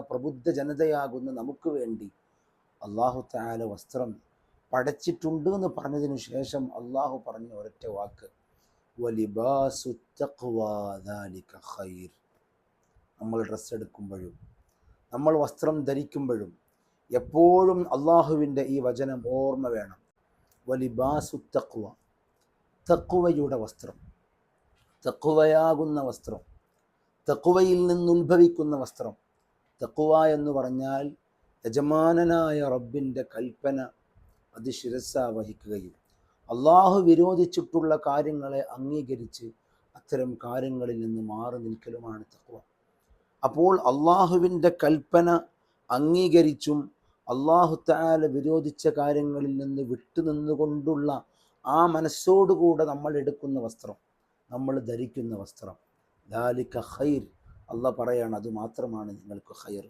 പ്രബുദ്ധ ജനതയാകുന്ന നമുക്ക് വേണ്ടി അല്ലാഹു തആല വസ്ത്രം പടച്ചിട്ടുണ്ട് എന്ന് പറഞ്ഞതിനു ശേഷം അല്ലാഹു പറഞ്ഞ ഒരൊറ്റ വാക്ക് വലിബാസു തഖ്വാ ദാലിക ഖൈർ. നമ്മൾ ഡ്രസ്സ് എടുക്കുമ്പോഴും നമ്മൾ വസ്ത്രം ധരിക്കുമ്പോഴും എപ്പോഴും അള്ളാഹുവിൻ്റെ ഈ വചനം ഓർമ്മ വേണം. വലിബാസു തഖ്വ, തഖ്വയുടെ വസ്ത്രം, തഖ്വയാകുന്ന വസ്ത്രം, തഖ്വയിൽ നിന്നുത്ഭവിക്കുന്ന വസ്ത്രം. തഖ്വ എന്ന് പറഞ്ഞാൽ യജമാനനായ റബ്ബിൻ്റെ കൽപ്പന അത് ശിരസ്സ വഹിക്കുകയും അള്ളാഹു വിരോധിച്ചിട്ടുള്ള കാര്യങ്ങളെ അംഗീകരിച്ച് അത്തരം കാര്യങ്ങളിൽ നിന്ന് മാറി നിൽക്കലുമാണ് തഖ്വ. അപ്പോൾ അള്ളാഹുവിൻ്റെ കൽപ്പന അംഗീകരിച്ചും അള്ളാഹു തആല വിരോധിച്ച കാര്യങ്ങളിൽ നിന്ന് വിട്ടുനിന്നുകൊണ്ടുള്ള ആ മനസ്സോടുകൂടെ നമ്മൾ എടുക്കുന്ന വസ്ത്രം, നമ്മൾ ധരിക്കുന്ന വസ്ത്രം, ദാലിക ഖൈർ. അള്ളാഹ് പറയാണ് അത് മാത്രമാണ് നിങ്ങൾക്ക് ഖൈർ.